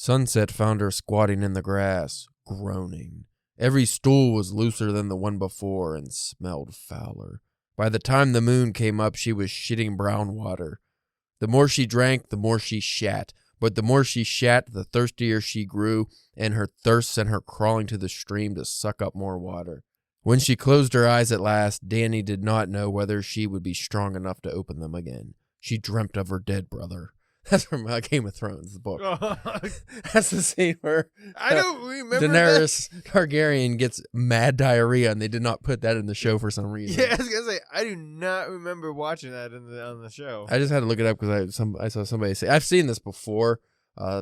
Sunset found her squatting in the grass, groaning. Every stool was looser than the one before and smelled fouler. By the time the moon came up, she was shitting brown water. The more she drank, the more she shat. But the more she shat, the thirstier she grew, and her thirst sent her crawling to the stream to suck up more water. When she closed her eyes at last, Dany did not know whether she would be strong enough to open them again. She dreamt of her dead brother. That's from Game of Thrones, the book. That's the scene where I don't remember Daenerys Targaryen gets mad diarrhea, and they did not put that in the show for some reason. Yeah, I was gonna say I do not remember watching that on the show. I just had to look it up because I saw somebody say, I've seen this before.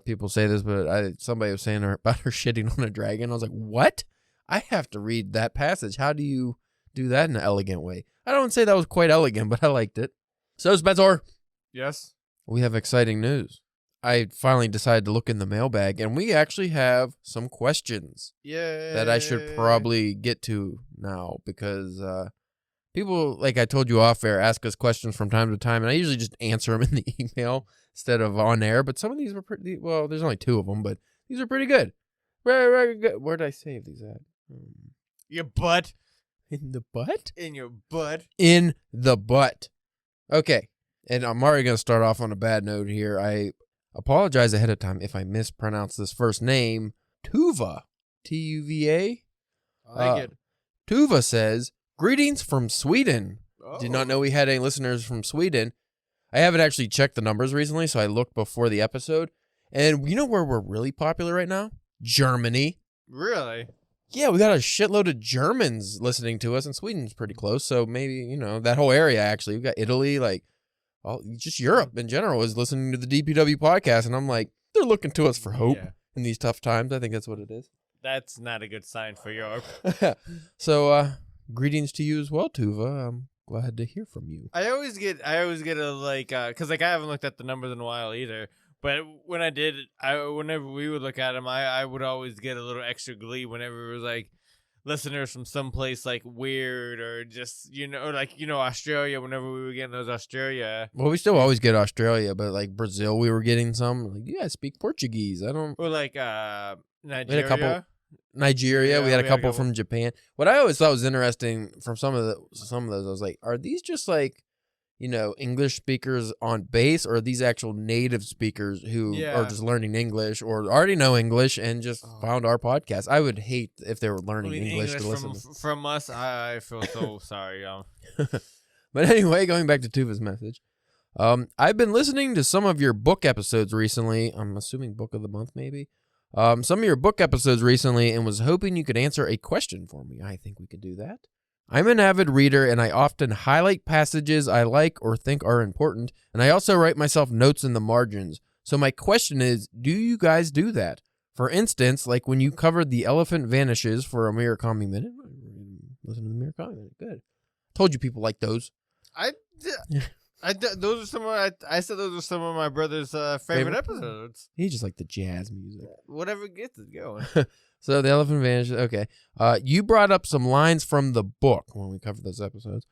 People say this, but somebody was saying about her shitting on a dragon. I was like, what? I have to read that passage. How do you do that in an elegant way? I don't say that was quite elegant, but I liked it. So, Spencer. Yes. We have exciting news. I finally decided to look in the mailbag, and we actually have some questions that I should probably get to now because people, like I told you off air, ask us questions from time to time, and I usually just answer them in the email instead of on air, but some of these were pretty, well, there's only 2 of them, but these are pretty good. Very good. Where did I save these at? Your butt. In the butt? In your butt. In the butt. Okay. And I'm already going to start off on a bad note here. I apologize ahead of time if I mispronounce this first name. Tuva. Tuva? I like it. Tuva says, greetings from Sweden. Oh. Did not know we had any listeners from Sweden. I haven't actually checked the numbers recently, so I looked before the episode. And you know where we're really popular right now? Germany. Really? Yeah, we got a shitload of Germans listening to us, and Sweden's pretty close. So maybe, that whole area, actually. We've got Italy, just Europe in general is listening to the DPW podcast, and I'm like, they're looking to us for hope in these tough times. I think that's what it is. That's not a good sign for Europe. So, greetings to you as well, Tuva. I'm glad to hear from you. I always get a because I haven't looked at the numbers in a while either. But when I did, whenever we would look at them, I would always get a little extra glee whenever it was like listeners from someplace like weird or just, Australia, whenever we were getting those Australia. Well, we still always get Australia, but like Brazil, we were getting some. Like, you guys speak Portuguese. I don't. Or like Nigeria. We had a couple. Nigeria, we had a couple from Japan. What I always thought was interesting from some of those, I was like, are these just like, English speakers on base, or are these actual native speakers who are just learning English or already know English and just found our podcast? I would hate if they were learning English to listen from us. I feel so sorry. But anyway, going back to Tuva's message, I've been listening to some of your book episodes recently. I'm assuming book of the month, maybe. Some of your book episodes recently, and was hoping you could answer a question for me. I think we could do that. I'm an avid reader, and I often highlight passages I like or think are important, and I also write myself notes in the margins. So my question is, do you guys do that? For instance, like when you covered The Elephant Vanishes for a Murakami Minute. Listen to the Murakami Minute. Good. Told you people like those. Those are some of I said those are some of my brother's favorite episodes. He just like the jazz music. Whatever gets it going. So The Elephant Vanishes. Okay. You brought up some lines from the book when we covered those episodes.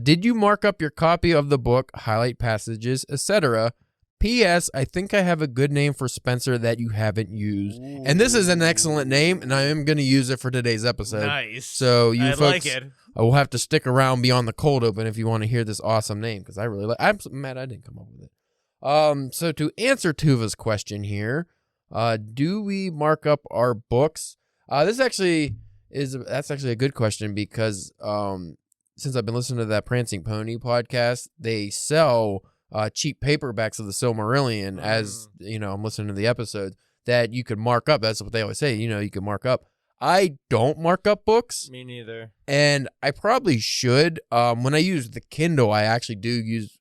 Did you mark up your copy of the book, highlight passages, etc.? P.S. I think I have a good name for Spencer that you haven't used. Ooh. And this is an excellent name, and I am going to use it for today's episode. Nice. So you folks like it. will have to stick around beyond the cold open if you want to hear this awesome name, because I really like. I'm mad I didn't come up with it. So to answer Tuva's question here, do we mark up our books? That's actually a good question because since I've been listening to that Prancing Pony podcast, they sell cheap paperbacks of the Silmarillion as, I'm listening to the episodes that you could mark up. That's what they always say, you can mark up. I don't mark up books. Me neither. And I probably should. When I use the Kindle, I actually do use,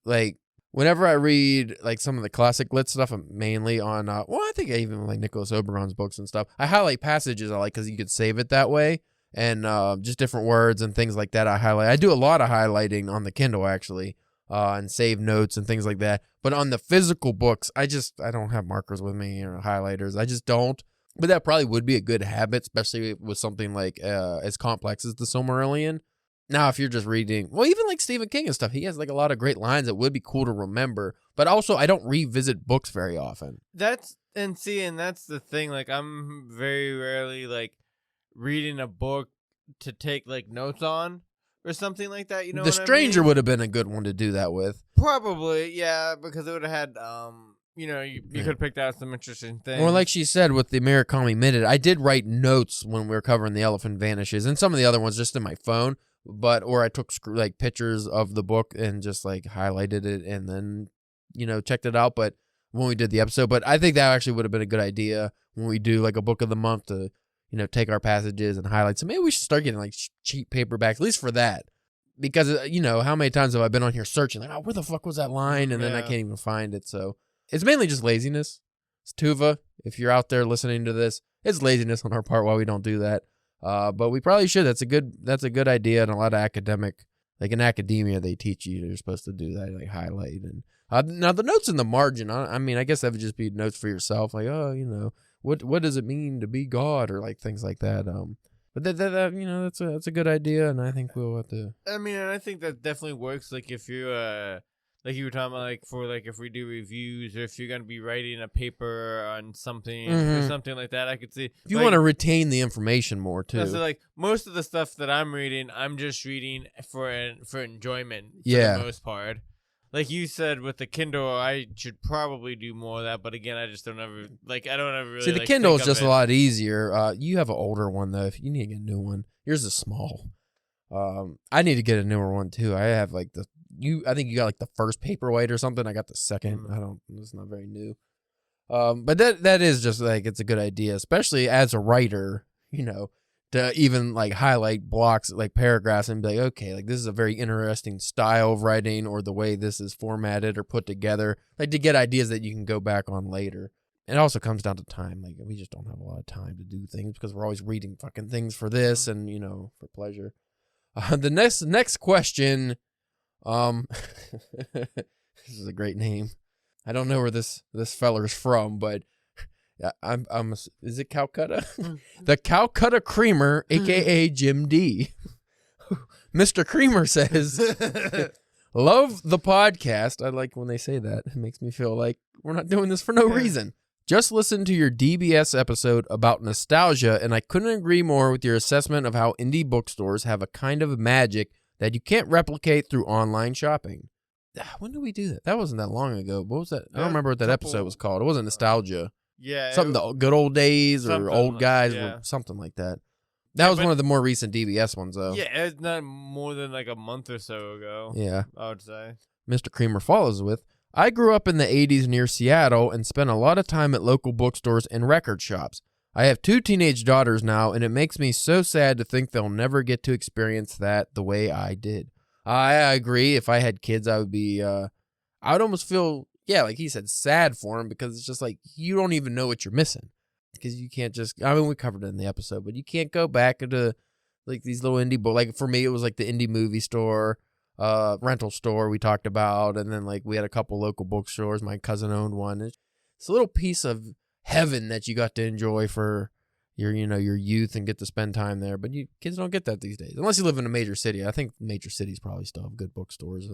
whenever I read, some of the classic lit stuff, I'm mainly on, I think I even like Nicholas Oberon's books and stuff. I highlight passages I like because you could save it that way. And just different words and things like that I highlight. I do a lot of highlighting on the Kindle, actually. And save notes and things like that. But on the physical books, I don't have markers with me or highlighters. I just don't. But that probably would be a good habit, especially with something like as complex as the Silmarillion. Now, if you're just reading, even like Stephen King and stuff, he has a lot of great lines that would be cool to remember. But also, I don't revisit books very often. That's And see, and that's the thing. Like, I'm very rarely like reading a book to take like notes on or something like that. You know, The what I Stranger mean? would have been a good one to do that with. Probably, yeah, because it would have had you know, you Yeah. could have picked out some interesting things. Well, like she said with the Murakami Minute, I did write notes when we were covering The Elephant Vanishes, and some of the other ones just in my phone. Or I took like pictures of the book and just like highlighted it and then, checked it out. But when we did the episode, but I think that actually would have been a good idea when we do like a book of the month to, take our passages and highlight. So maybe we should start getting like cheap paperbacks, at least for that. Because, how many times have I been on here searching like, oh, where the fuck was that line? And then I can't even find it. So it's mainly just laziness. It's Tuva. If you're out there listening to this, it's laziness on our part why we don't do that. But we probably should. That's a good idea. And a lot of like in academia, they teach you you're supposed to do that, like highlight. And now the notes in the margin, I mean, I guess that would just be notes for yourself. Like, oh, what does it mean to be God or like things like that. But that that's a good idea. And I think we'll have to. I mean, and I think that definitely works. Like if you like you were talking about, like for like if we do reviews or if you're gonna be writing a paper on something or something like that, I could see if you want to retain the information more too. So like most of the stuff that I'm reading, I'm just reading for enjoyment for the most part. Like you said with the Kindle, I should probably do more of that, but again, I just don't ever really see. The like, Kindle think is of just a lot easier. You have an older one though. If you need to get a new one, yours is small. I need to get a newer one too. I have like I think you got like the first paperweight or something. I got the second. It's not very new. But that is just like, it's a good idea, especially as a writer, to even like highlight blocks, like paragraphs and be like, okay, like this is a very interesting style of writing or the way this is formatted or put together, like to get ideas that you can go back on later. It also comes down to time. Like we just don't have a lot of time to do things because we're always reading fucking things for this and, for pleasure. The next question, this is a great name. I don't know where this feller's from, but is it Calcutta? The Calcutta Creamer, aka Jim D. Mr. Creamer says, love the podcast. I like when they say that. It makes me feel like we're not doing this for no reason. Just listened to your DBS episode about nostalgia, and I couldn't agree more with your assessment of how indie bookstores have a kind of magic that you can't replicate through online shopping. When did we do that? That wasn't that long ago. What was that? I don't remember what that episode was called. It wasn't nostalgia. Yeah. Something the good old days or old guys or something like that. That was one of the more recent DBS ones, though. Yeah, it's not more than like a month or so ago. Yeah. I would say. Mr. Creamer follows with, I grew up in the 80s near Seattle and spent a lot of time at local bookstores and record shops. I have 2 teenage daughters now, and it makes me so sad to think they'll never get to experience that the way I did. I agree. If I had kids, I would be, I would almost feel, like he said, sad for them because it's just like, you don't even know what you're missing. Because you can't just, we covered it in the episode, but you can't go back into like these little indie books. Like for me, it was like the indie movie store, rental store we talked about. And then like we had a couple local bookstores. My cousin owned one. It's a little piece of heaven that you got to enjoy for your youth and get to spend time there. But kids don't get that these days, unless you live in a major city. I think major cities probably still have good bookstores.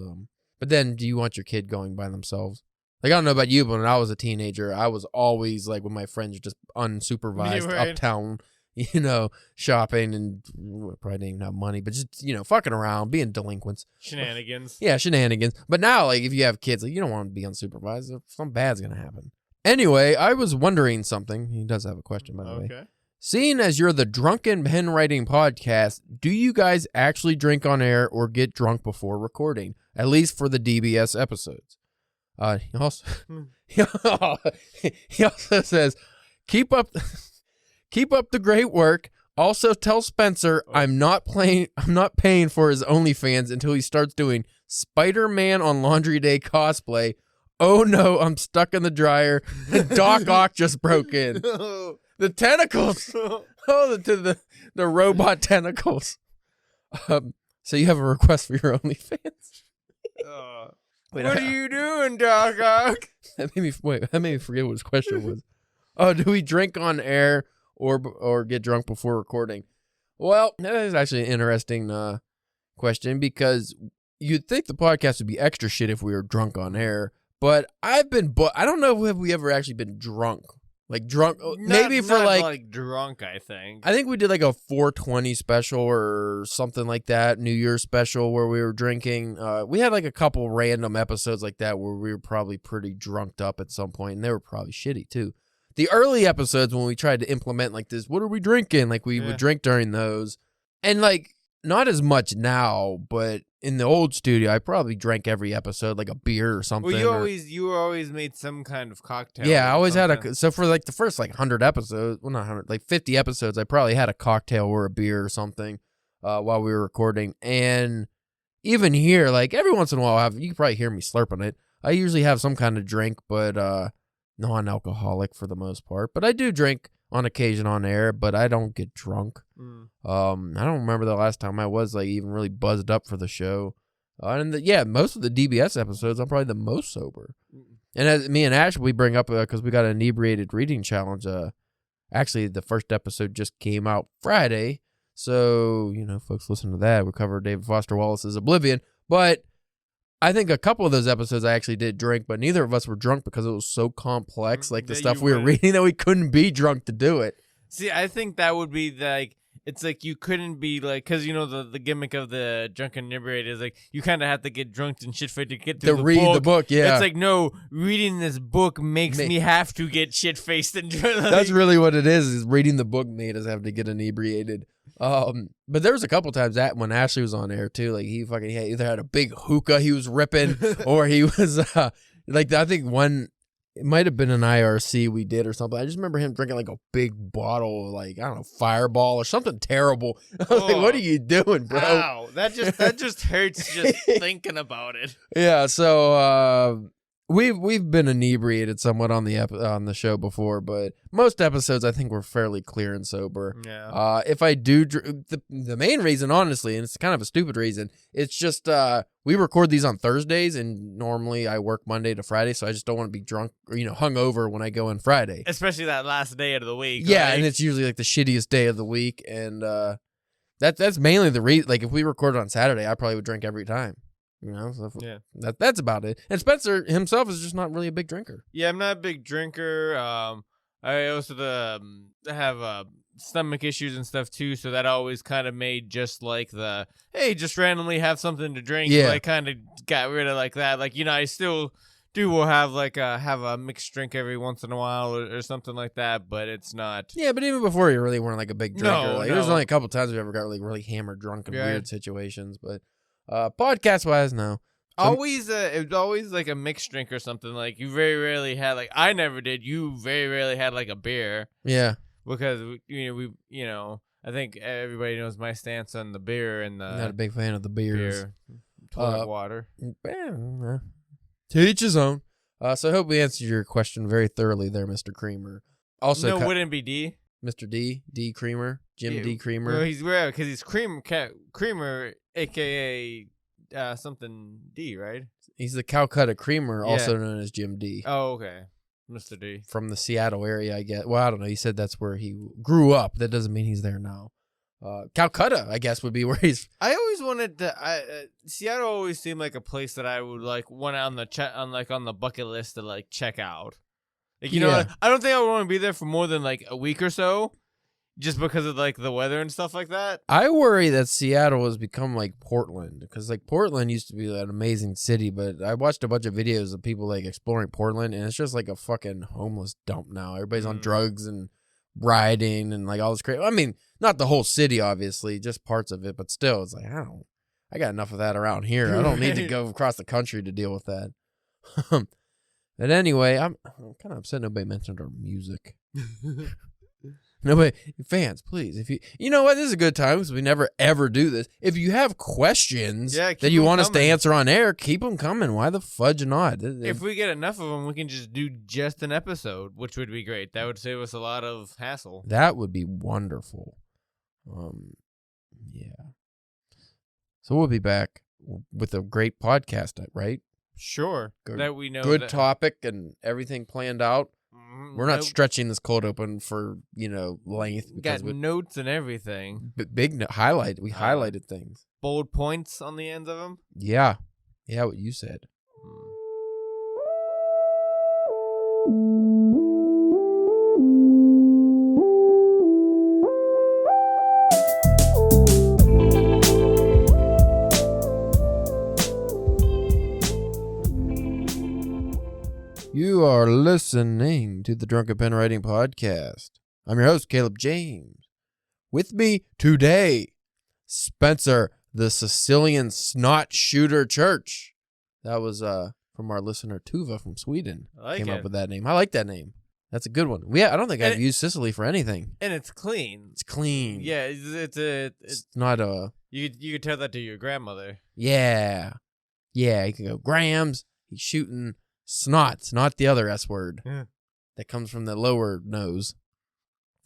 But then do you want your kid going by themselves? Like, I don't know about you, but when I was a teenager, I was always like with my friends just unsupervised uptown, shopping and probably didn't even have money, but just, fucking around, being delinquents. Shenanigans. Yeah, shenanigans. But now, like, if you have kids, like, you don't want to be unsupervised. Something bad's going to happen. Anyway, I was wondering something. He does have a question, by the way. Okay. Seeing as you're the Drunken pen writing podcast, do you guys actually drink on air or get drunk before recording? At least for the DBS episodes. He also says, keep up the great work. Also tell Spencer I'm not paying for his OnlyFans until he starts doing Spider-Man on Laundry Day cosplay. Oh no, I'm stuck in the dryer. Doc Ock just broke in. The tentacles. Oh, the robot tentacles. So you have a request for your OnlyFans? Wait, what are you doing, Doc Ock? That made me forget what his question was. Oh, do we drink on air or get drunk before recording? Well, that is actually an interesting question because you'd think the podcast would be extra shit if we were drunk on air. But I don't know if we ever actually been drunk Like drunk, Not for like drunk, I think. I think we did like a 420 special or something like that, New Year's special where we were drinking. We had like a couple random episodes like that where we were probably pretty drunked up at some point, and they were probably shitty too. The early episodes when we tried to implement like this, what are we drinking? Like we would drink during those, and like not as much now, but in the old studio, I probably drank every episode like a beer or something. Well, you always made some kind of cocktail. Yeah, I always had so for like the first like 100 episodes, well not 100, like 50 episodes, I probably had a cocktail or a beer or something while we were recording. And even here, like every once in a while, you can probably hear me slurping it. I usually have some kind of drink, but non-alcoholic for the most part. But I do drink on occasion on air, but I don't get drunk. I don't remember the last time I was like even really buzzed up for the show. Most of the DBS episodes, I'm probably the most sober. And as me and Ash, we bring up because we got an inebriated reading challenge. Actually, the first episode just came out Friday, so folks, listen to that. We covered David Foster Wallace's Oblivion, but I think a couple of those episodes I actually did drink, but neither of us were drunk because it was so complex, like the stuff we were reading, that we couldn't be drunk to do it. See, I think that would be like, it's like you couldn't be like, because the gimmick of the drunken inebriated is like you kind of have to get drunk and shit faced to get through the book. To read the book, yeah. It's like, no, reading this book makes me have to get shit faced and drunk. That's really what it is reading the book made us have to get inebriated. But there was a couple times that when Ashley was on air too, like he either had a big hookah he was ripping, or he was like, I think one, it might have been an IRC we did or something. I just remember him drinking like a big bottle of like, I don't know, Fireball or something terrible. I was like, what are you doing, bro? Wow, that just hurts just thinking about it. Yeah, so we've been inebriated somewhat on the show before, but most episodes I think we're fairly clear and sober. Yeah. If I do, the main reason, honestly, and it's kind of a stupid reason, it's just we record these on Thursdays, and normally I work Monday to Friday, so I just don't want to be drunk or hungover when I go in Friday, especially that last day of the week. Yeah, and it's usually like the shittiest day of the week, and that's mainly the reason. Like if we recorded on Saturday, I probably would drink every time. So yeah, that's about it. And Spencer himself is just not really a big drinker. Yeah, I'm not a big drinker. I also have stomach issues and stuff too, so that always kind of made just like the hey, just randomly have something to drink. Yeah, like kind of got rid of like that. Like I still will have have a mixed drink every once in a while or something like that, but it's not. Yeah, but even before you really weren't like a big drinker. No. There's only a couple times we ever got like really hammered drunk in weird situations, but. Podcast wise, no. It was always like a mixed drink or something. Like you very rarely had I never did. You very rarely had like a beer. Yeah, because I think everybody knows my stance on the beer and the. Not a big fan of the beers. Toilet water. To each his own. So I hope we answered your question very thoroughly there, Mr. Creamer. Also, wouldn't it be D? Mr. D Creamer, Jim D Creamer. Well, he's rare because he's Creamer, aka something D, right? He's the Calcutta Creamer, also known as Jim D. Oh, okay, Mr. D from the Seattle area, I guess. Well, I don't know. He said that's where he grew up. That doesn't mean he's there now. Calcutta, I guess, would be where he's. I always wanted to. Seattle always seemed like a place that I would want on the bucket list to check out. I don't think I would want to be there for more than a week or so, just because of the weather and stuff like that. I worry that Seattle has become like Portland, because Portland used to be an amazing city, but I watched a bunch of videos of people exploring Portland, and it's just like a fucking homeless dump now. Everybody's on drugs and riding and all this crazy. I mean, not the whole city, obviously, just parts of it, but still, it's I got enough of that around here. I don't need to go across the country to deal with that. But anyway, I'm kind of upset nobody mentioned our music. Nobody, fans, please, if you know what, this is a good time because we never ever do this. If you have questions that you want us to answer on air, keep them coming. Why the fudge not? If we get enough of them, we can just do just an episode, which would be great. That would save us a lot of hassle. That would be wonderful. Yeah. So we'll be back with a great podcast, right? Sure. That we know. Good topic and everything planned out. We're not stretching this cold open for, length. Got notes and everything. Big highlight. We highlighted things. Bold points on the ends of them? Yeah. Yeah, what you said. You are listening to the Drunken Pen Writing Podcast. I'm your host, Caleb James. With me today, Spencer, the Sicilian Snot Shooter Church. That was from our listener Tuva from Sweden. Came up with that name. I like that name. That's a good one. I don't think I've used Sicily for anything. And it's clean. It's clean. Yeah, it's not a... You could tell that to your grandmother. Yeah. Yeah, you can go, Grams, he's shooting snots, not the other S word. Yeah. That comes from the lower nose.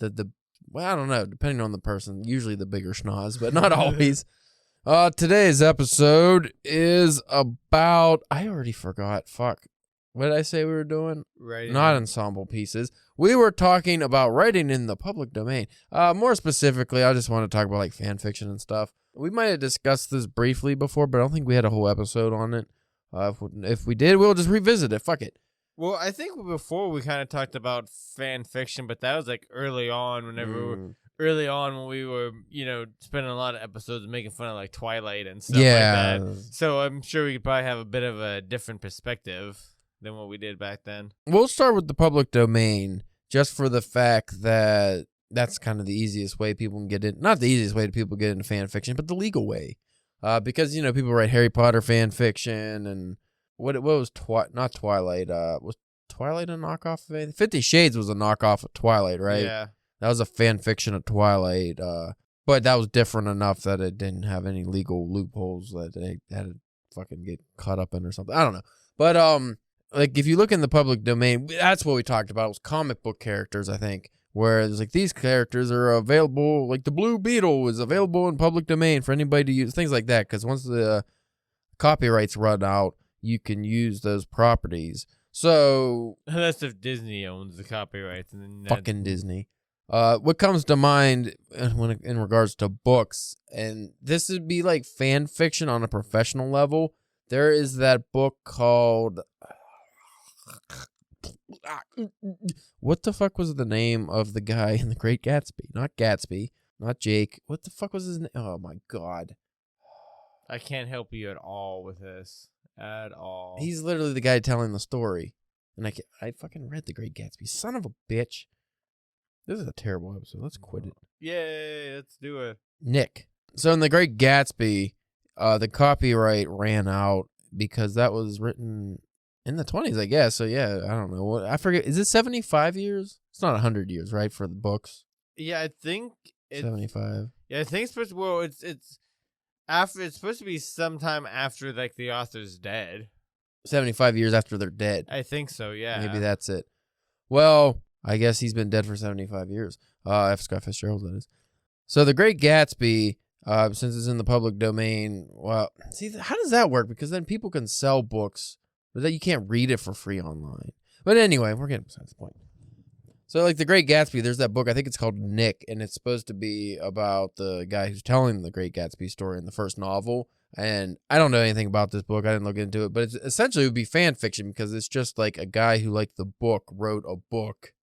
Well, I don't know, depending on the person. Usually the bigger schnoz, but not always. Today's episode is about... I already forgot. Fuck. What did I say we were doing? Writing. Not ensemble pieces. We were talking about writing in the public domain. More specifically, I just want to talk about like fan fiction and stuff. We might have discussed this briefly before, but I don't think we had a whole episode on it. If we did, we'll just revisit it. Fuck it. Well, I think before we kind of talked about fan fiction, but that was like early on when we were, spending a lot of episodes making fun of like Twilight and stuff like that. So I'm sure we could probably have a bit of a different perspective than what we did back then. We'll start with the public domain just for the fact that that's kind of the easiest way people can get in. Not the easiest way people get into fan fiction, but the legal way. Because, people write Harry Potter fan fiction and what was not Twilight? Was Twilight a knockoff of anything? 50 Shades was a knockoff of Twilight, right? Yeah. That was a fan fiction of Twilight. But that was different enough that it didn't have any legal loopholes that they had to fucking get caught up in or something. I don't know. But, like, if you look in the public domain, that's what we talked about. It was comic book characters, I think, where it's like these characters are available, like the Blue Beetle is available in public domain for anybody to use, things like that. Because once the copyrights run out, you can use those properties. So that's if Disney owns the copyrights. And then fucking Disney. What comes to mind in regards to books, and this would be like fan fiction on a professional level. There is that book called... What the fuck was the name of the guy in The Great Gatsby? Not Gatsby, not Jake. What the fuck was his name? Oh my god. I can't help you at all with this. At all. He's literally the guy telling the story. And I fucking read The Great Gatsby. Son of a bitch. This is a terrible episode. Let's quit it. Yay, let's do it. Nick. So in The Great Gatsby, the copyright ran out because that was written in the 20s, I guess. So, yeah, I don't know. What I forget. Is it 75 years? It's not 100 years, right, for the books? Yeah, I think... 75. Yeah, I think it's supposed to... Well, it's after... It's supposed to be sometime after, like, the author's dead. 75 years after they're dead. I think so, yeah. Maybe that's it. Well, I guess he's been dead for 75 years. F. Scott Fitzgerald, that is. So, The Great Gatsby, since it's in the public domain, well, see, how does that work? Because then people can sell books... but that you can't read it for free online. But anyway, we're getting besides the point. So, like, The Great Gatsby, there's that book, I think it's called Nick, and it's supposed to be about the guy who's telling the Great Gatsby story in the first novel. And I don't know anything about this book. I didn't look into it. But it's essentially it would be fan fiction because it's just like a guy who liked the book wrote a book,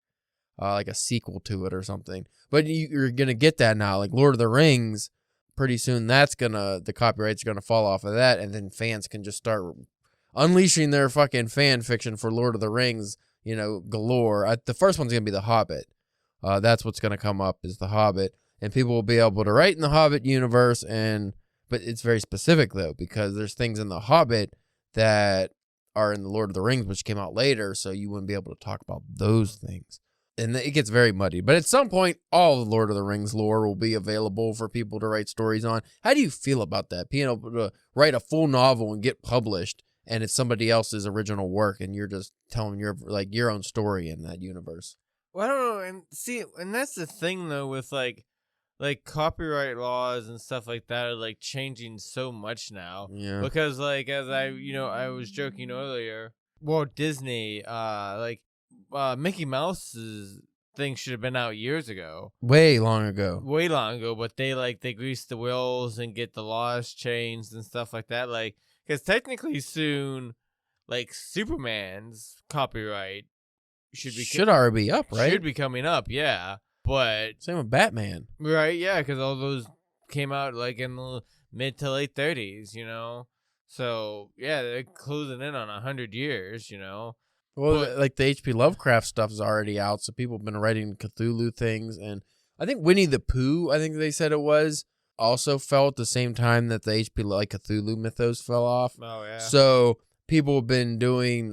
like a sequel to it or something. But you're going to get that now. Like Lord of the Rings, pretty soon the copyrights are going to fall off of that, and then fans can just start... unleashing their fucking fan fiction for Lord of the Rings, galore. The first one's going to be The Hobbit. That's what's going to come up is The Hobbit. And people will be able to write in the Hobbit universe. But it's very specific, though, because there's things in The Hobbit that are in the Lord of the Rings, which came out later. So you wouldn't be able to talk about those things. And it gets very muddy. But at some point, all the Lord of the Rings lore will be available for people to write stories on. How do you feel about that? Being able to write a full novel and get published, and it's somebody else's original work, and you're just telling your own story in that universe. Well, I don't know, and that's the thing though with like copyright laws and stuff like that are like changing so much now. Yeah. Because like as I was joking earlier, Walt Disney, Mickey Mouse's thing should have been out years ago. Way long ago, but they grease the wheels and get the laws changed and stuff like that. Like, because technically soon, like Superman's copyright should already be up, right? Should be coming up, yeah. But same with Batman, right? Yeah, because all those came out like in the mid to late 30s, So yeah, they're closing in on 100 years, Well, But- like the H.P. Lovecraft stuff is already out, so people have been writing Cthulhu things, and I think Winnie the Pooh, I think they said it was, also fell at the same time that the H.P. like Cthulhu mythos fell off. Oh yeah. So people have been doing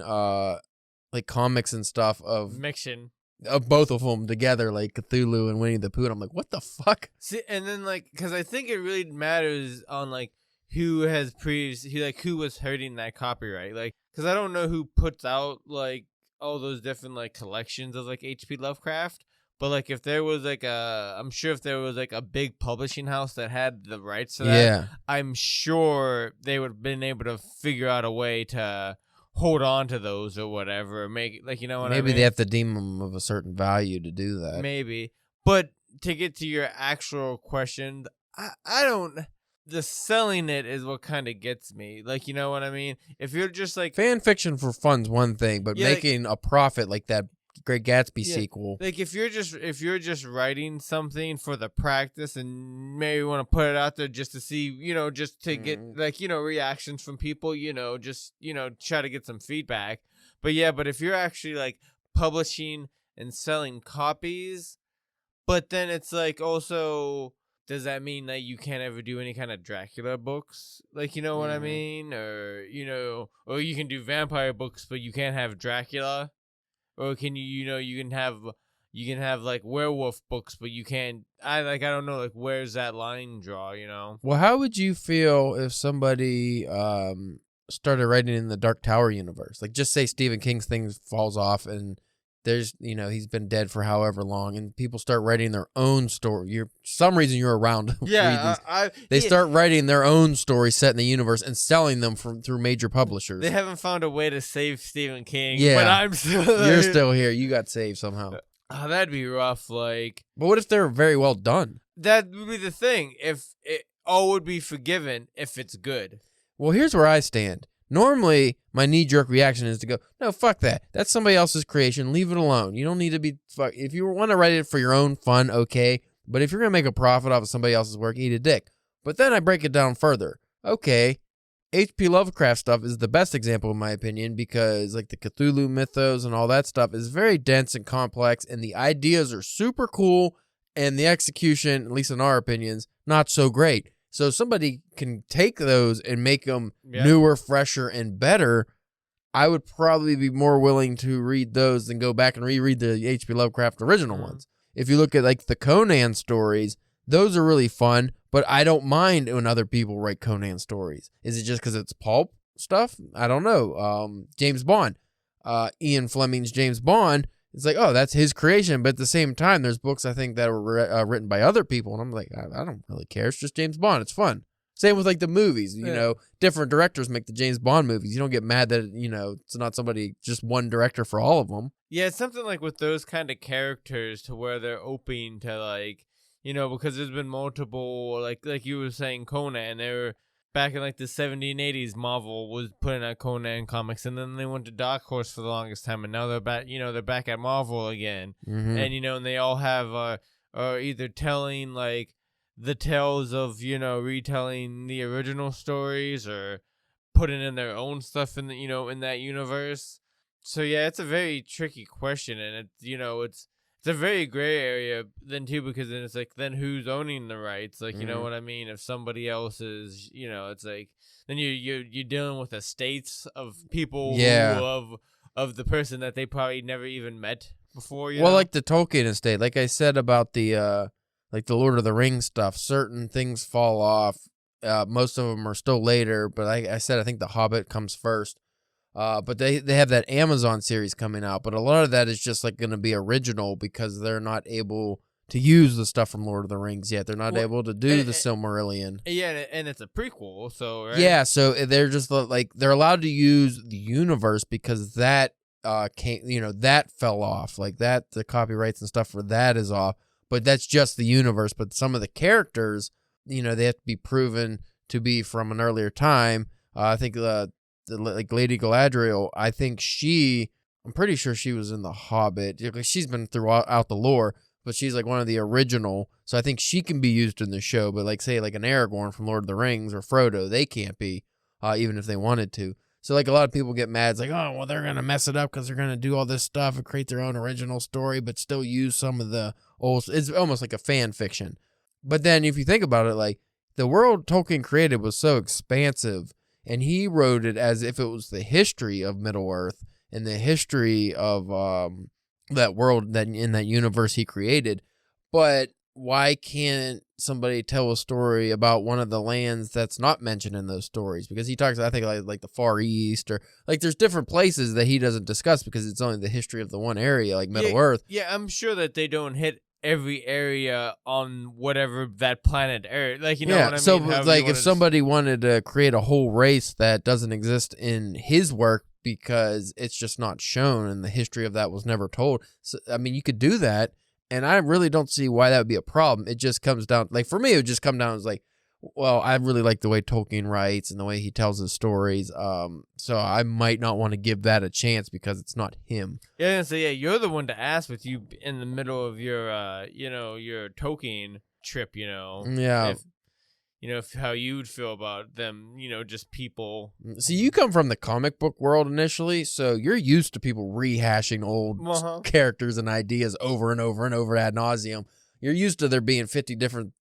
like comics and stuff Mixing. of both of them together, like Cthulhu and Winnie the Pooh, and I'm like, what the fuck? See, and then like, because I think it really matters on like who has who was hurting that copyright, like, because I don't know who puts out like all those different like collections of like H.P. Lovecraft, but like if there was like I'm sure if there was like a big publishing house that had the rights to that, Yeah. I'm sure they would have been able to figure out a way to hold on to those or whatever, make like, you know what I mean? Maybe they have to deem them of a certain value to do that. Maybe. But to get to your actual question, I don't. The selling it is what kind of gets me. Like, you know what I mean? If you're just like. Fan fiction for fun's one thing, but Yeah, like- making a profit like that Great Gatsby Yeah. sequel. Like, if you're just writing something for the practice and maybe want to put it out there just to see, you know, just to get, like, you know, reactions from people, you know, just, you know, try to get some feedback. But yeah, but if you're actually like publishing and selling copies, but then it's like also, does that mean that you can't ever do any kind of Dracula books? Like, you know what I mean? Or, you know, or you can do vampire books, but you can't have Dracula? Or can you, you know, you can have like werewolf books, but you can't, I don't know, like, where's that line draw, you know? Well, how would you feel if somebody started writing in the Dark Tower universe? Like, just say Stephen King's thing falls off and there's, you know, he's been dead for however long, and people start writing their own story. Some reason you're around to read these. They start writing their own story set in the universe and selling them through major publishers. They haven't found a way to save Stephen King. Yeah. But I'm still. You're still here. You got saved somehow. Oh, that'd be rough. Like, But what if they're very well done? that would be the thing. If it all would be forgiven if it's good. Well, here's where I stand. Normally, my knee-jerk reaction is to go, no, fuck that. That's somebody else's creation. Leave it alone. You don't need to be... If you want to write it for your own fun, okay. But if you're going to make a profit off of somebody else's work, eat a dick. But then I break it down further. Okay, H.P. Lovecraft stuff is the best example, in my opinion, because like the Cthulhu mythos and all that stuff is very dense and complex, and the ideas are super cool, and the execution, at least in our opinions, not so great. So somebody can take those and make them newer, fresher, and better. I would probably be more willing to read those than go back and reread the H.P. Lovecraft original ones. If you look at like the Conan stories, those are really fun, but I don't mind when other people write Conan stories. Is it just because it's pulp stuff? I don't know. James Bond. Ian Fleming's James Bond. It's like, oh, that's his creation. But at the same time, there's books I think that were written by other people. And I'm like, I don't really care. It's just James Bond. It's fun. Same with like the movies. You know, different directors make the James Bond movies. You don't get mad that, you know, it's not somebody, just one director for all of them. Yeah, it's something like with those kind of characters to where they're open to like, you know, because there's been multiple, like you were saying, Conan. They were back in like the 70s and 80s. Marvel was putting out Conan comics, and then they went to Dark Horse for the longest time, and now they're back. You know, they're back at Marvel again, and you know, and they all have either telling like the tales of, you know, retelling the original stories or putting in their own stuff in the, you know, in that universe. So yeah, it's a very tricky question, and it's, you know, it's a very gray area then too, because then it's like, then who's owning the rights? Like, you know what I mean? If somebody else is, you know, it's like, then you're dealing with estates of people who, of the person that they probably never even met before. You know? Like the Tolkien estate, like I said about the like the Lord of the Rings stuff, certain things fall off. Most of them are still later, but I said I think the Hobbit comes first. But they have that Amazon series coming out, but a lot of that is just like going to be original because they're not able to use the stuff from Lord of the Rings yet. They're not able to do the Silmarillion. Yeah, and it's a prequel, so right? Yeah, so they're just like they're allowed to use the universe because that that fell off, like that the copyrights and stuff for that is off. But that's just the universe. But some of the characters, you know, they have to be proven to be from an earlier time. I think like Lady Galadriel, I think I'm pretty sure she was in The Hobbit. She's been throughout the lore, but she's like one of the original. So I think she can be used in the show. But like say like an Aragorn from Lord of the Rings or Frodo, they can't be, even if they wanted to. So like a lot of people get mad. It's like, oh, well, they're going to mess it up because they're going to do all this stuff and create their own original story, but still use some of the old. It's almost like a fan fiction. But then if you think about it, like the world Tolkien created was so expansive, and he wrote it as if it was the history of Middle-earth and the history of that world, that in that universe he created. But why can't somebody tell a story about one of the lands that's not mentioned in those stories? Because he talks, I think, like the Far East, or like there's different places that he doesn't discuss because it's only the history of the one area, like Middle-earth. Yeah, I'm sure that they don't hit every area on whatever that planet area, like, you know what I mean? So like if somebody wanted to create a whole race that doesn't exist in his work because it's just not shown and the history of that was never told, so, I mean, you could do that, and I really don't see why that would be a problem. It just comes down, like for me, it would just come down as like, well, I really like the way Tolkien writes and the way he tells his stories. So I might not want to give that a chance because it's not him. Yeah, so yeah, you're the one to ask with you in the middle of your, your Tolkien trip, Yeah. If how you'd feel about them, just people. See, you come from the comic book world initially, so you're used to people rehashing old characters and ideas over and over and over ad nauseum. You're used to there being 50 different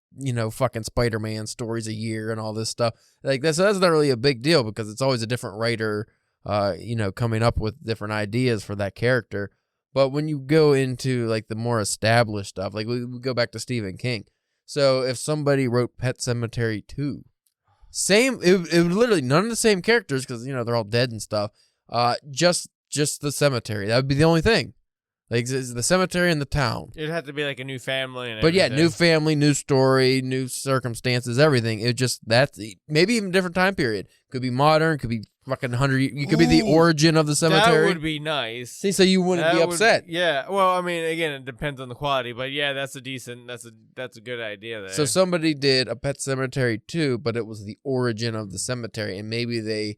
fucking Spider-Man stories a year and all this stuff. Like that's not really a big deal because it's always a different writer, coming up with different ideas for that character. But when you go into like the more established stuff, like we go back to Stephen King. So if somebody wrote Pet Sematary 2, it was literally none of the same characters because, they're all dead and stuff. Just the cemetery. That would be the only thing. Like the cemetery and the town. It'd have to be like a new family. But yeah, new family, new story, new circumstances, everything. That's maybe even different time period. Could be modern, could be fucking 100. You could be the origin of the cemetery. That would be nice. See, so you wouldn't be upset. Yeah. Well, I mean, again, it depends on the quality, but yeah, that's a good idea there. So somebody did a Pet Sematary 2, but it was the origin of the cemetery, and maybe they,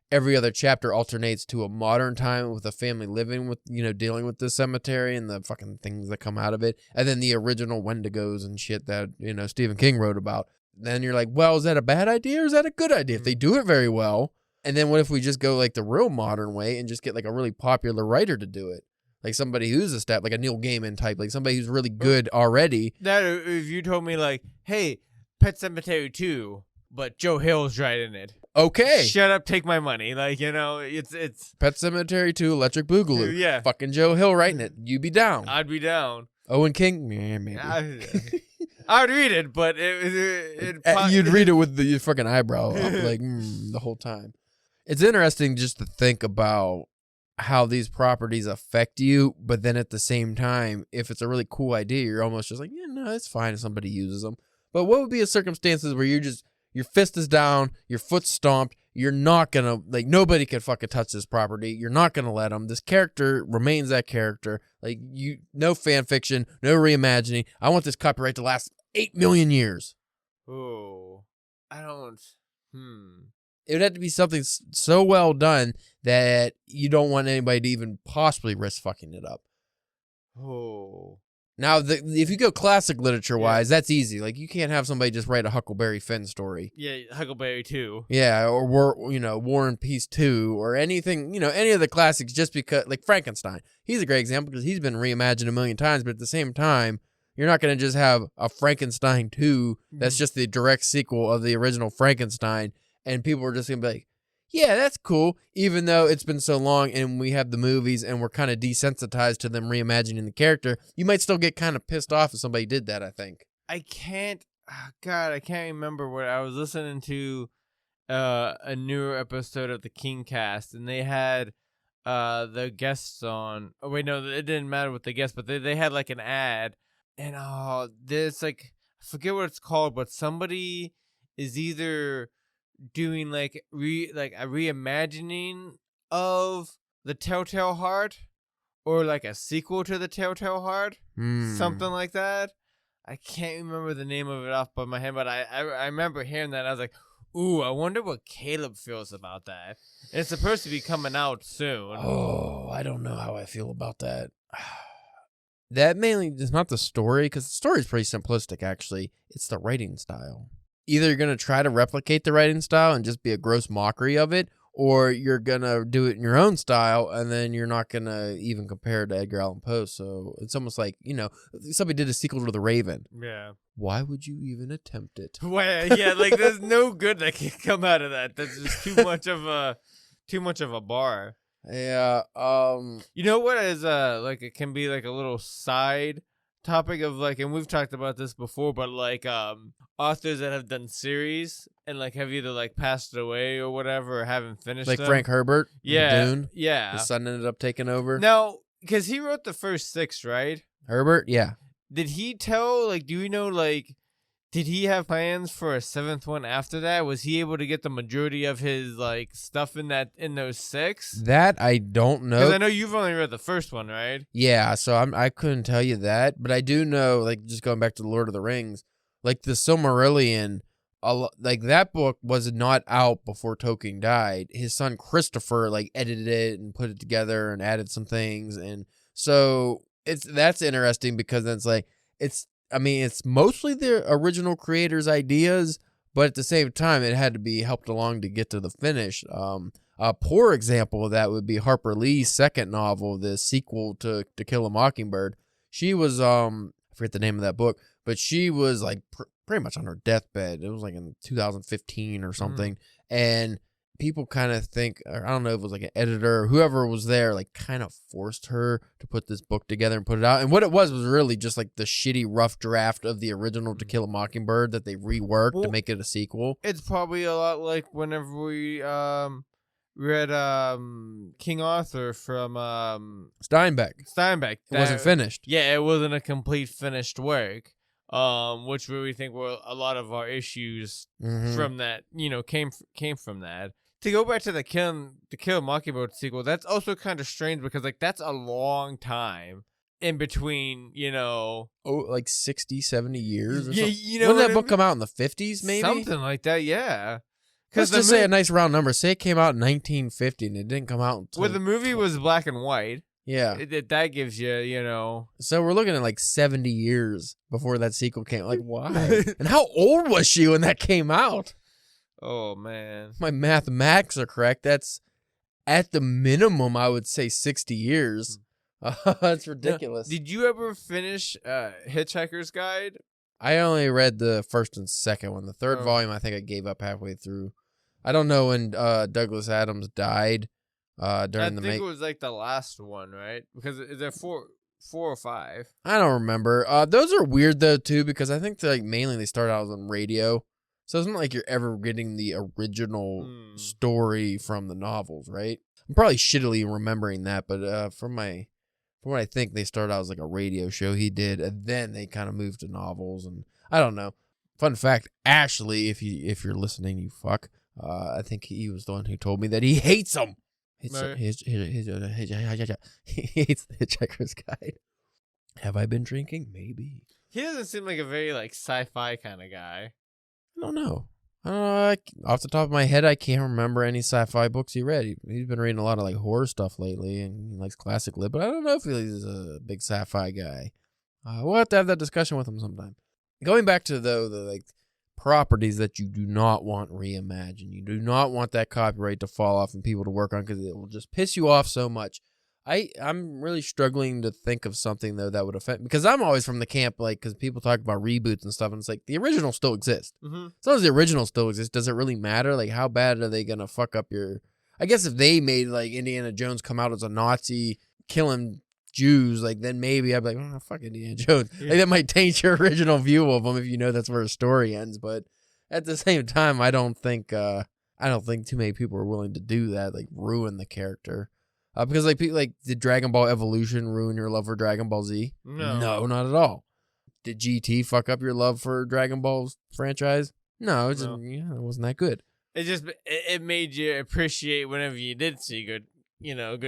every other chapter alternates to a modern time with a family living with, dealing with the cemetery and the fucking things that come out of it. And then the original Wendigos and shit that, Stephen King wrote about. Then you're like, well, is that a bad idea or is that a good idea? If they do it very well. And then what if we just go like the real modern way and just get like a really popular writer to do it? Like somebody who's like a Neil Gaiman type, like somebody who's really good already. That if you told me like, hey, Pet Sematary 2, but Joe Hill's writing it. Okay. Shut up, take my money. Like, it's Pet Sematary 2, Electric Boogaloo. Yeah. Fucking Joe Hill writing it. You be down. I'd be down. Owen King? Yeah, maybe. I'd read it, but you'd read it with the fucking eyebrow up, like, the whole time. It's interesting just to think about how these properties affect you, but then at the same time, if it's a really cool idea, you're almost just like, yeah, no, it's fine if somebody uses them. But what would be a circumstances where your fist is down, your foot's stomped, you're not gonna, like, nobody can fucking touch this property, you're not gonna let them, this character remains that character, like, no fan fiction, no reimagining, I want this copyright to last 8 million years. Oh, I don't, It would have to be something so well done that you don't want anybody to even possibly risk fucking it up. Oh. Now, if you go classic literature-wise, that's easy. Like, you can't have somebody just write a Huckleberry Finn story. Yeah, Huckleberry 2. Yeah, or War and Peace 2, or anything, any of the classics, just because, like Frankenstein. He's a great example because he's been reimagined a million times, but at the same time, you're not going to just have a Frankenstein 2 that's just the direct sequel of the original Frankenstein, and people are just going to be like, yeah, that's cool, even though it's been so long and we have the movies and we're kind of desensitized to them reimagining the character. You might still get kind of pissed off if somebody did that, I think. I can't remember what I was listening to a newer episode of the King Cast, and they had the guests on. Oh, wait, no, it didn't matter with the guests, but they had like an ad, and there's like, I forget what it's called, but somebody is either doing like a reimagining of the Telltale Heart or like a sequel to the Telltale Heart, something like that. I can't remember the name of it off by my head, but I remember hearing that and I was like, ooh, I wonder what Caleb feels about that. And it's supposed to be coming out soon. Oh, I don't know how I feel about that. That mainly is not the story, because the story is pretty simplistic, actually. It's the writing style. Either you're going to try to replicate the writing style and just be a gross mockery of it, or you're gonna do it in your own style, and then you're not gonna even compare it to Edgar Allan Poe. So it's almost like, somebody did a sequel to The Raven. Yeah. Why would you even attempt it? Well, yeah, like there's no good that can come out of that. That's just too much of a bar. Yeah. You know what is like it can be like a little side topic of like, and we've talked about this before, but like authors that have done series and like have either like passed away or whatever, or haven't finished Like them. Frank Herbert. Yeah. Dune. Yeah. His son ended up taking over. Now, because he wrote the first 6, right? Herbert. Yeah. Did he tell, like, do we know, like, did he have plans for a 7th one after that? Was he able to get the majority of his, like, stuff in those 6? That I don't know. Because I know you've only read the first one, right? Yeah, so I couldn't tell you that, but I do know, like, just going back to the Lord of the Rings, like the Silmarillion, like that book was not out before Tolkien died. His son Christopher like edited it and put it together and added some things, and so that's interesting because it's like it's mostly the original creator's ideas, but at the same time it had to be helped along to get to the finish. A poor example of that would be Harper Lee's second novel, the sequel to Kill a Mockingbird. She was I forget the name of that book, but she was like pretty much on her deathbed. It was like in 2015 or something. And people kind of think, or I don't know if it was like an editor or whoever was there, like kind of forced her to put this book together and put it out. And what it was really just like the shitty rough draft of the original To Kill a Mockingbird that they reworked to make it a sequel. It's probably a lot like whenever we read King Arthur from Steinbeck. It wasn't finished. Yeah, it wasn't a complete finished work. Which we think were a lot of our issues from that, came from that. To go back to the Kill a Mockingbird sequel, that's also kind of strange because like that's a long time in between, like 60, 70 years or yeah, something. When did that book come out in the 50s, maybe? Something like that, yeah. Let's just say a nice round number. Say it came out in 1950 and it didn't come out until... Well, the movie was black and white. Yeah. That gives you, So we're looking at like 70 years before that sequel came. Like, why? And how old was she when that came out? Oh, man. My mathematics are correct. That's at the minimum, I would say 60 years. That's ridiculous. Did you ever finish Hitchhiker's Guide? I only read the first and second one. The third volume, I think I gave up halfway through. I don't know when Douglas Adams died. During the I think it was like the last one, right? Because is there four or 5? I don't remember. Those are weird though too because I think mainly they started out on radio, so it's not like you're ever getting the original story from the novels, right? I'm probably shittily remembering that, but from what I think they started out as like a radio show he did, and then they kind of moved to novels, and I don't know. Fun fact, Ashley, if you're listening, you fuck. I think he was the one who told me that he hates them. He hates the Hitchhiker's Guide. Have I been drinking? Maybe. He doesn't seem like a very like sci-fi kind of guy. I don't know. Off the top of my head, I can't remember any sci-fi books he read. He's been reading a lot of like horror stuff lately, and he likes classic lit. But I don't know if he's a big sci-fi guy. We'll have to have that discussion with him sometime. Going back to the like properties that you do not want reimagined. You do not want that copyright to fall off and people to work on because it will just piss you off so much. I'm really struggling to think of something though that would affect, because I'm always from the camp like, because people talk about reboots and stuff, and it's like the original still exists. As long as the original still exists, does it really matter? Like, how bad are they gonna fuck up your? I guess if they made like Indiana Jones come out as a Nazi killing Jews, like then maybe I'd be like, oh, fuck Indiana Jones. Yeah. Like that might taint your original view of them if you know that's where a story ends. But at the same time, I don't think too many people are willing to do that, like ruin the character. Because like people, like did Dragon Ball Evolution ruin your love for Dragon Ball Z? No, not at all. Did GT fuck up your love for Dragon Ball's franchise? No, it wasn't that good. It made you appreciate whenever you did see good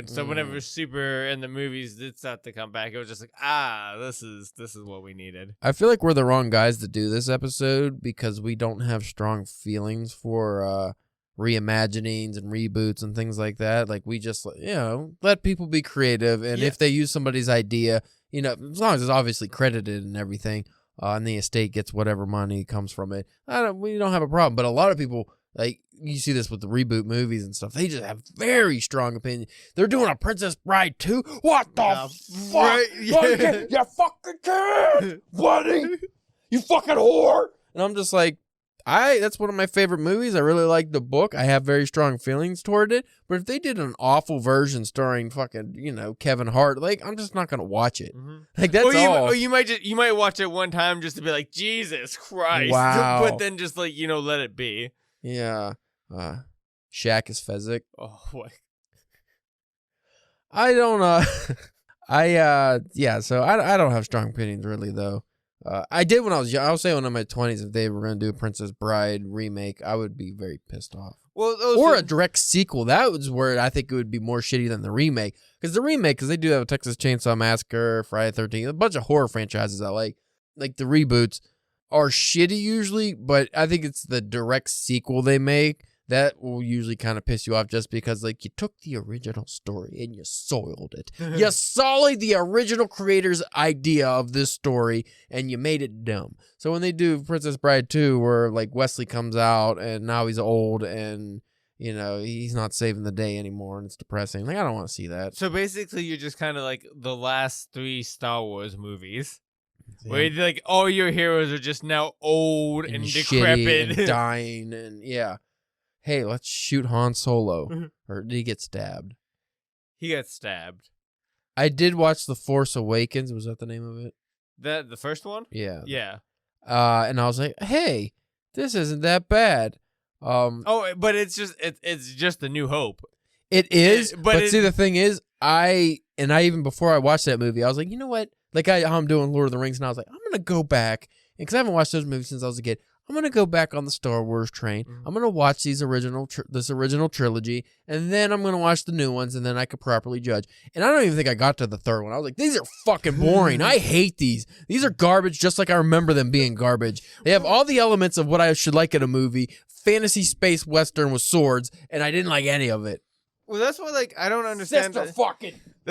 stuff. Whenever Super and the movies did start to come back, it was just like, this is what we needed. I feel like we're the wrong guys to do this episode because we don't have strong feelings for reimaginings and reboots and things like that. Like we just, let people be creative, and if they use somebody's idea, as long as it's obviously credited and everything, and the estate gets whatever money comes from it, we don't have a problem. But a lot of people, Like, you see this with the reboot movies and stuff. They just have very strong opinions. They're doing a Princess Bride too. What the fuck? Right, yeah. You fucking kid, buddy. You fucking whore. And I'm just like, that's one of my favorite movies. I really like the book. I have very strong feelings toward it. But if they did an awful version starring fucking, Kevin Hart, like, I'm just not gonna watch it. Mm-hmm. Like, that's all. Or you might watch it one time just to be like, Jesus Christ. Wow. But then just like, let it be. Yeah. Shaq is Fezzik. Oh, what? I don't so I don't have strong opinions really though. I did when I was young. I would say when I'm in my 20s, if they were going to do a Princess Bride remake, I would be very pissed off. Well, or a direct sequel. That was where I think it would be more shitty than the remake. Because they do have a Texas Chainsaw Massacre, Friday the 13th, a bunch of horror franchises I like. Like the reboots are shitty usually, but I think it's the direct sequel they make that will usually kind of piss you off just because, like, you took the original story and you soiled it. You sullied the original creator's idea of this story and you made it dumb. So when they do Princess Bride 2, where, like, Wesley comes out and now he's old and, he's not saving the day anymore and it's depressing. Like, I don't want to see that. So basically, you're just kind of like the last 3 Star Wars movies. Yeah. Where like all your heroes are just now old and decrepit and dying and hey, let's shoot Han Solo. Or did he get stabbed? He got stabbed. I did watch The Force Awakens. Was that the name of it? The first one? Yeah. Yeah. And I was like, hey, this isn't that bad. But it's just a New Hope. It is. But see, the thing is, I even before I watched that movie, I was like, you know what? Like how I'm doing Lord of the Rings, and I was like, I'm going to go back. Because I haven't watched those movies since I was a kid. I'm going to go back on the Star Wars train. I'm going to watch this original trilogy, and then I'm going to watch the new ones, and then I could properly judge. And I don't even think I got to the third one. I was like, these are fucking boring. I hate these. These are garbage just like I remember them being garbage. They have all the elements of what I should like in a movie, fantasy space western with swords, and I didn't like any of it. Well, that's why, like, I don't understand. That's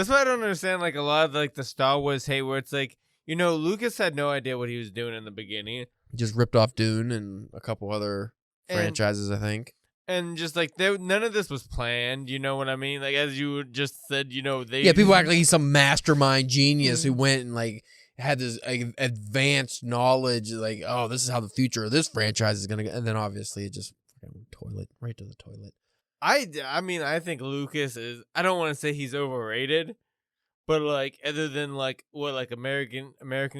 why I don't understand, like, a lot of, like, the Star Wars hate where it's like, Lucas had no idea what he was doing in the beginning. Just ripped off Dune and a couple other franchises, I think. And just like none of this was planned, you know what I mean? Like as you just said, they people act like he's some mastermind genius who went and like had this advanced knowledge, like, oh, this is how the future of this franchise is gonna go, and then obviously it just right to the toilet. I mean, I think Lucas is. I don't want to say he's overrated, but like other than like what like American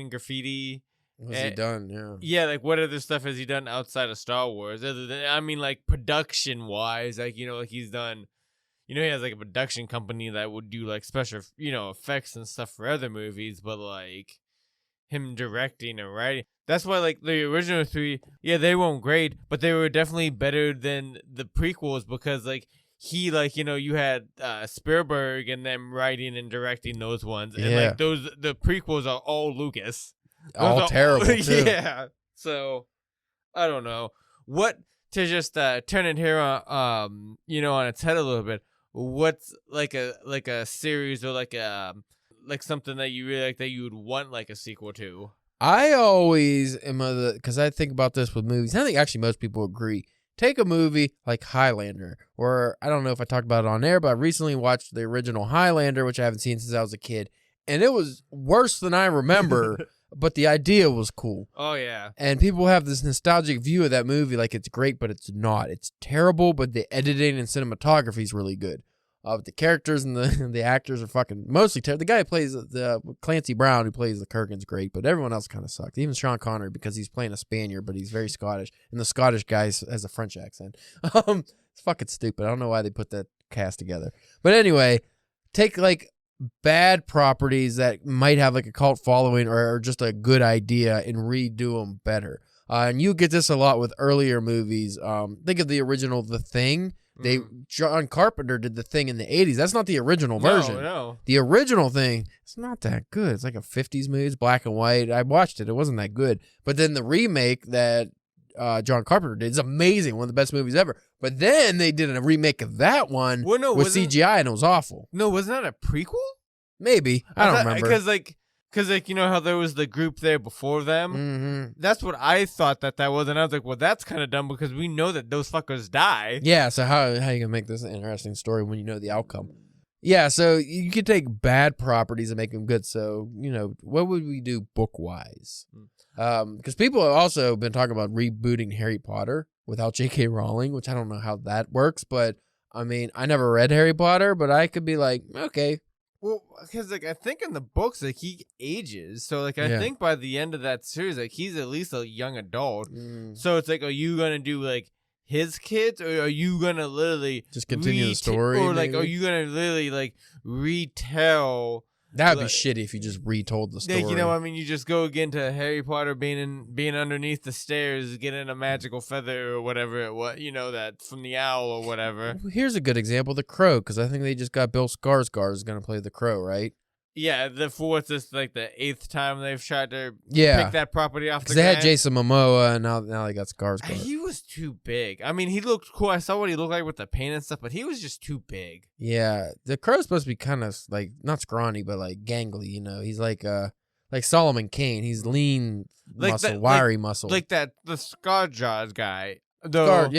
Graffiti. What's he done? Yeah. Yeah, like what other stuff has he done outside of Star Wars? Other than like production wise, like like he's done, he has like a production company that would do like special effects and stuff for other movies, but like him directing and writing. That's why like the original 3, they weren't great, but they were definitely better than the prequels because like he like you had Spielberg and them writing and directing those ones, and like the prequels are all Lucas. All terrible too. Yeah. So I don't know what to just turn it here on on its head a little bit. What's like a series or like something that you really like that you would want like a sequel to? I always am because I think about this with movies. I think actually most people agree. Take a movie like Highlander, or I don't know if I talked about it on air, but I recently watched the original Highlander, which I haven't seen since I was a kid, and it was worse than I remember. But the idea was cool. Oh, yeah. And people have this nostalgic view of that movie like it's great, but it's not. It's terrible, but the editing and cinematography is really good. The characters and the actors are fucking mostly terrible. The guy who plays the Clancy Brown, who plays the Kurgan's great, but everyone else kind of sucks. Even Sean Connery, because he's playing a Spaniard, but he's very Scottish. And the Scottish guy has a French accent. It's fucking stupid. I don't know why they put that cast together. But anyway, take like bad properties that might have like a cult following or just a good idea and redo them better. And you get this a lot with earlier movies. Think of the original The Thing. John Carpenter did The Thing in the 80s. That's not the original version. No. The original Thing, it's not that good. It's like a 50s movie. It's black and white. I watched it. It wasn't that good. But then the remake that John Carpenter did is amazing. One of the best movies ever. But then they did a remake of that one with CGI, and it was awful. No, wasn't that a prequel? Maybe. I don't remember. Because Because, like, you know how there was the group there before them? Mm-hmm. That's what I thought that was. And I was like, well, that's kind of dumb because we know that those fuckers die. Yeah, so how you gonna make this an interesting story when you know the outcome? Yeah, so you could take bad properties and make them good. So, what would we do book-wise? Because people have also been talking about rebooting Harry Potter without J.K. Rowling, which I don't know how that works. But, I mean, I never read Harry Potter, but I could be like, okay. Well, because, like, I think in the books, like, he ages. So, like, I think by the end of that series, like, he's at least a young adult. So it's like, are you going to do, like, his kids, or are you gonna literally just continue the story, or like maybe? are you gonna literally like retell? That would be shitty if you just retold the story. Like, I mean, you just go again to Harry Potter being underneath the stairs, getting a magical feather or whatever it was, that from the owl or whatever. Here's a good example: The Crow, because I think they just got Bill Skarsgård is gonna play the Crow, right? Yeah, what's this, like the 8th time they've tried to pick that property off the ground? Because they had Jason Momoa, and now they got Skarsgård. He was too big. I mean, he looked cool. I saw what he looked like with the paint and stuff, but he was just too big. Yeah, the Crow's supposed to be kind of like not scrawny, but like gangly. He's like Solomon Kane. He's lean, muscle, wiry muscle. Like the Skarsgård guy. Though,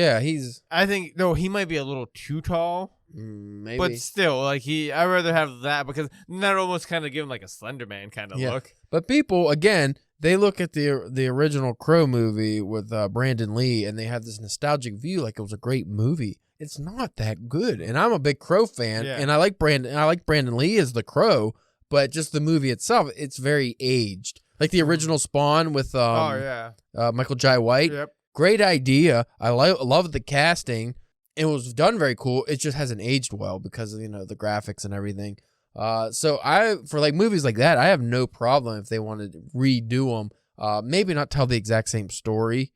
I think he might be a little too tall. Maybe. But still, like I'd rather have that because that almost kind of give him like a Slender Man kind of look. But people, again, they look at the original Crow movie with Brandon Lee and they have this nostalgic view like it was a great movie. It's not that good. And I'm a big Crow fan and I like Brandon Lee as the Crow, but just the movie itself, it's very aged. Like the original Spawn with Michael Jai White. Yep. Great idea. I love the casting. It was done very cool. It just hasn't aged well because of, the graphics and everything. So for like movies like that, I have no problem if they wanted to redo them. Maybe not tell the exact same story.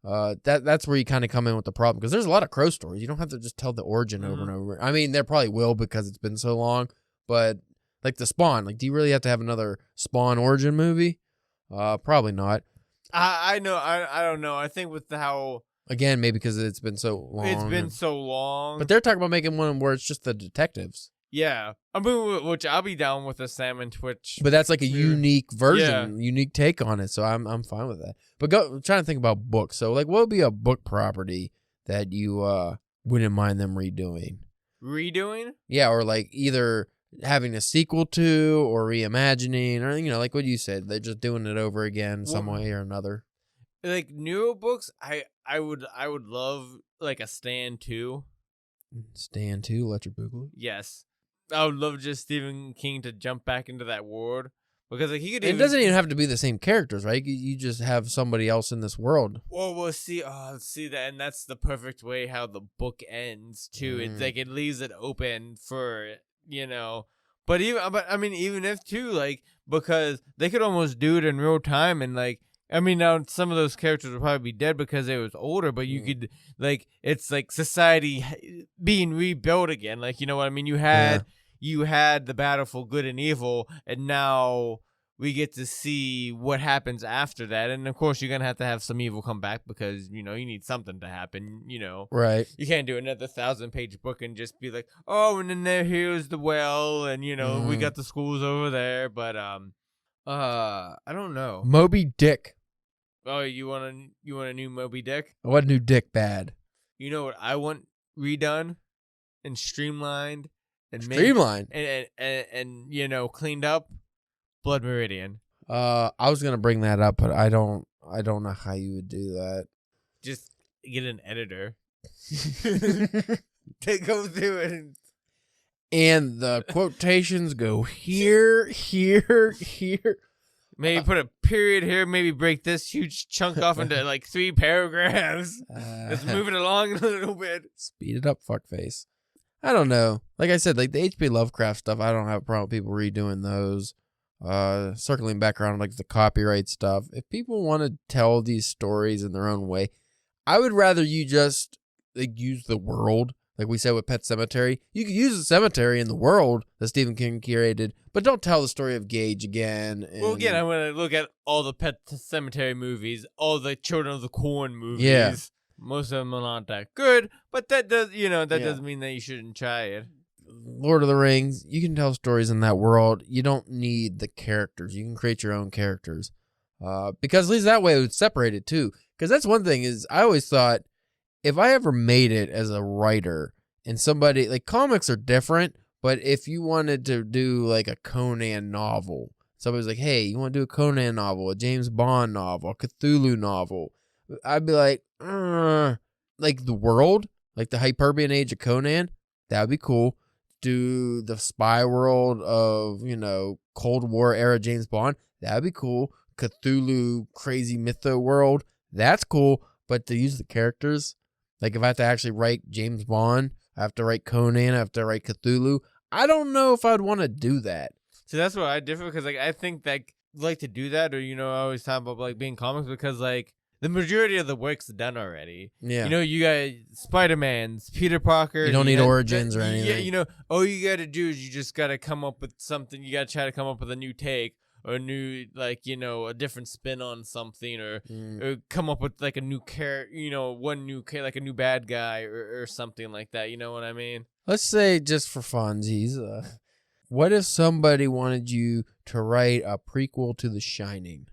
That's where you kind of come in with the problem because there's a lot of Crow stories. You don't have to just tell the origin over and over. I mean, there probably will because it's been so long. But like the Spawn, like, do you really have to have another Spawn origin movie? Probably not. I know. I don't know. I think with how. Again, maybe because it's been so long. It's been so long. But they're talking about making one where it's just the detectives. Yeah. I mean, which I'll be down with the Salmon Twitch. But that's like a unique version, unique take on it. So I'm fine with that. But I'm trying to think about books. So like what would be a book property that you wouldn't mind them redoing? Redoing? Yeah, or like either having a sequel to or reimagining or, like what you said. They're just doing it over again some way or another. Like newer books, I would love like a Stand 2. Stand 2, Electric Boogaloo? Yes. I would love just Stephen King to jump back into that world. Because like he could it doesn't even have to be the same characters, right? You just have somebody else in this world. Well, we'll see that, and that's the perfect way how the book ends too. It's like it leaves it open for, But even if too, like, because they could almost do it in real time and like I mean, now some of those characters would probably be dead because they was older, but you could, like, it's like society being rebuilt again. Like, you know what I mean? You had the battle for good and evil, and now we get to see what happens after that. And, of course, you're going to have some evil come back because, you need something to happen, Right. You can't do another 1,000-page book and just be like, oh, and then here's the well, and, we got the schools over there. But, I don't know. Moby Dick. Oh, you want a new Moby Dick? I want a new Dick bad. You know what I want redone and streamlined and streamlined and cleaned up? Blood Meridian. I was gonna bring that up, but I don't know how you would do that. Just get an editor. To go through it. And the quotations go here, here, here. Maybe put a period here. Maybe break this huge chunk off into like 3 paragraphs. Let's move it along a little bit. Speed it up, fuckface. I don't know. Like I said, like the H.P. Lovecraft stuff, I don't have a problem with people redoing those. Circling back around like the copyright stuff. If people want to tell these stories in their own way, I would rather you just like use the world. Like we said with Pet Sematary, you could use the cemetery in the world that Stephen King curated, but don't tell the story of Gage again. Well, again, I'm going to look at all the Pet Cemetery movies, all the Children of the Corn movies. Yeah. Most of them are not that good, but that does, doesn't mean that you shouldn't try it. Lord of the Rings, you can tell stories in that world. You don't need the characters. You can create your own characters. Because at least that way it would separate it too. Because that's one thing is I always thought if I ever made it as a writer and somebody, like comics are different, but if you wanted to do like a Conan novel, somebody's like, hey, you want to do a Conan novel, a James Bond novel, a Cthulhu novel, I'd be like the world, like the Hyperbian Age of Conan, that would be cool. Do the spy world of, Cold War era James Bond, that would be cool. Cthulhu crazy mytho world, that's cool. But to use the characters, like if I have to actually write James Bond, I have to write Conan, I have to write Cthulhu, I don't know if I'd want to do that. So that's where I differ, because I think that like to do that, or I always talk about like being comics, because like the majority of the work's done already. Yeah. You got Spider-Man's, Peter Parker. You don't need origins or anything. Yeah, all you got to do is you just got to come up with something. You got to try to come up with a new take or a new, a different spin on something, or come up with like a new character, like a new bad guy or something like that. You know what I mean? Let's say just for funsies, what if somebody wanted you to write a prequel to The Shining?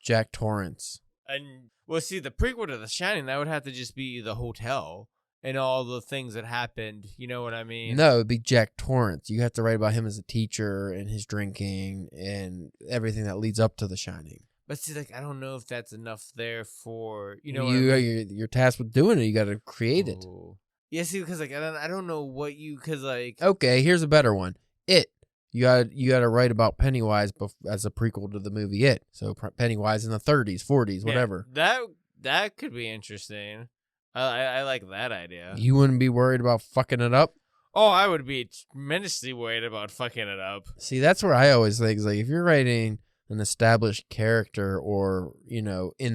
Jack Torrance. And well, see, the prequel to The Shining, that would have to just be the hotel and all the things that happened. You know what I mean? No, it'd be Jack Torrance. You have to write about him as a teacher and his drinking and everything that leads up to The Shining. But see, I don't know if that's enough there for, You're tasked with doing it. You got to create it. Yeah, see, because I don't know what Okay, here's a better one. It. You got to write about Pennywise as a prequel to the movie It. So Pennywise in the 30s, 40s, whatever. That could be interesting. I like that idea. You wouldn't be worried about fucking it up? Oh, I would be tremendously worried about fucking it up. See, that's where I always think is like if you're writing an established character or, in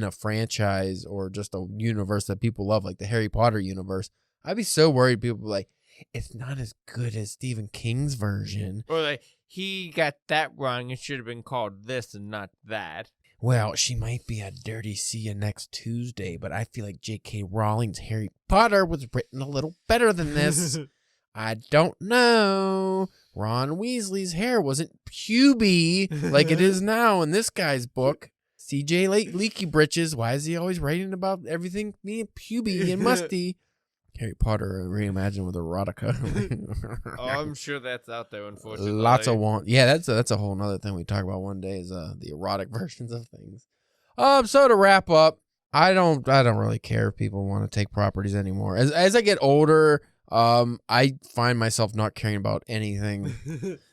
a franchise or just a universe that people love, like the Harry Potter universe, I'd be so worried people be like, it's not as good as Stephen King's version. Or like, he got that wrong. It should have been called this and not that. Well, she might be a dirty see you next Tuesday, but I feel like J.K. Rowling's Harry Potter was written a little better than this. I don't know. Ron Weasley's hair wasn't puby like it is now in this guy's book. C.J. Leaky Britches, why is he always writing about everything being puby and musty? Harry Potter reimagined with erotica. Oh, I'm sure that's out there, unfortunately. Lots of yeah, that's a whole nother thing we talk about one day is the erotic versions of things. So to wrap up, I don't really care if people want to take properties anymore. As I get older, I find myself not caring about anything.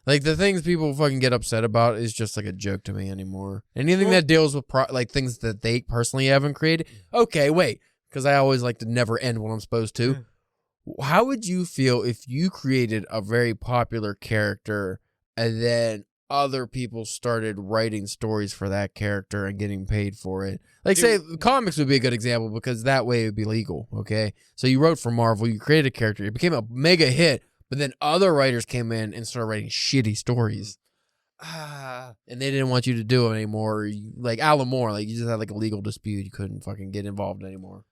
Like the things people fucking get upset about is just like a joke to me anymore. Anything that deals with things that they personally haven't created. Okay, wait. Because I always like to never end when I'm supposed to. How would you feel if you created a very popular character and then other people started writing stories for that character and getting paid for it? Like, say, comics would be a good example because that way it would be legal, okay? So you wrote for Marvel, you created a character, it became a mega hit, but then other writers came in and started writing shitty stories. And they didn't want you to do it anymore. Like Alan Moore, like you just had like a legal dispute. You couldn't fucking get involved anymore.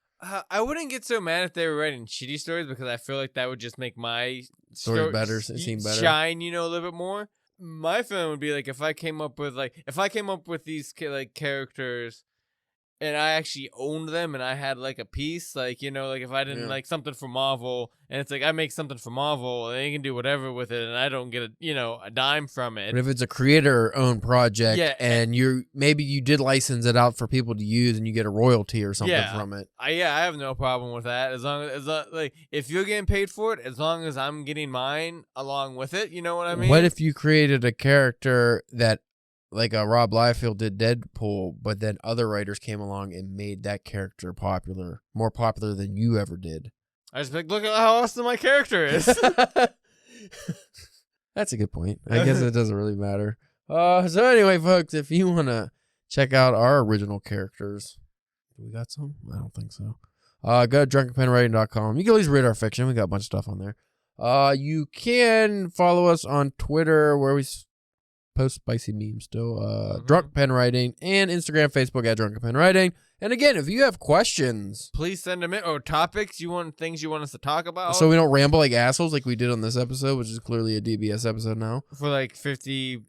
I wouldn't get so mad if they were writing shitty stories because I feel like that would just make my stories better, seem better, shine, a little bit more. My feeling would be like if I came up with these characters and I actually owned them and I had like a piece, like if I didn't like something for Marvel and it's like I make something for Marvel and they can do whatever with it and I don't get a dime from it. But if it's a creator-owned project and maybe you did license it out for people to use and you get a royalty or something from it. I have no problem with that as long as like if you're getting paid for it, as long as I'm getting mine along with it. You know what I mean? What if you created a character that like Rob Liefeld did Deadpool, but then other writers came along and made that character popular, more popular than you ever did? I just like, look at how awesome my character is. That's a good point. I guess it doesn't really matter. So anyway, folks, if you want to check out our original characters, do we got some? I don't think so. Go to drunkenpenwriting.com. You can at least read our fiction. We got a bunch of stuff on there. You can follow us on Twitter where we post spicy memes still. Drunk Pen Writing and Instagram, Facebook at Drunken Pen Writing. And again, if you have questions, please send them in, or topics things you want us to talk about. So we don't ramble like assholes like we did on this episode, which is clearly a DBS episode now. For like 50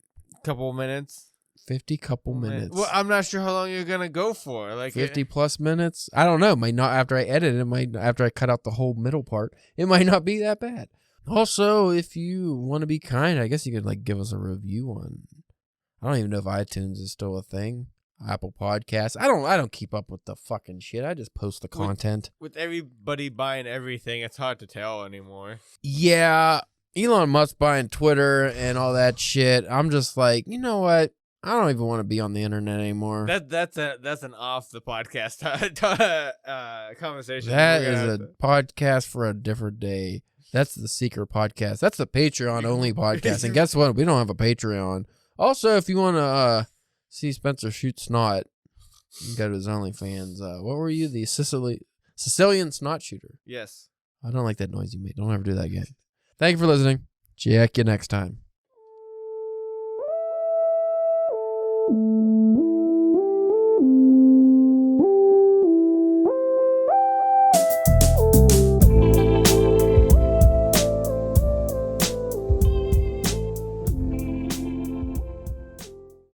couple minutes. 50 couple minutes. Well, I'm not sure how long you're gonna go for. Like 50 plus minutes. I don't know. Might not after I edit it. After I cut out the whole middle part. It might not be that bad. Also, if you want to be kind, I guess you could like give us a review on. I don't even know if iTunes is still a thing. Apple Podcasts. I don't keep up with the fucking shit. I just post the content. With everybody buying everything, it's hard to tell anymore. Yeah, Elon Musk buying Twitter and all that shit. I'm just like, you know what? I don't even want to be on the internet anymore. That's an off the podcast conversation. That is a podcast for a different day. That's the secret podcast. That's the Patreon only podcast. And guess what? We don't have a Patreon. Also, if you want to see Spencer shoot snot, you can go to his OnlyFans. What were you? The Sicilian snot shooter. Yes. I don't like that noise you made. Don't ever do that again. Thank you for listening. Check you next time.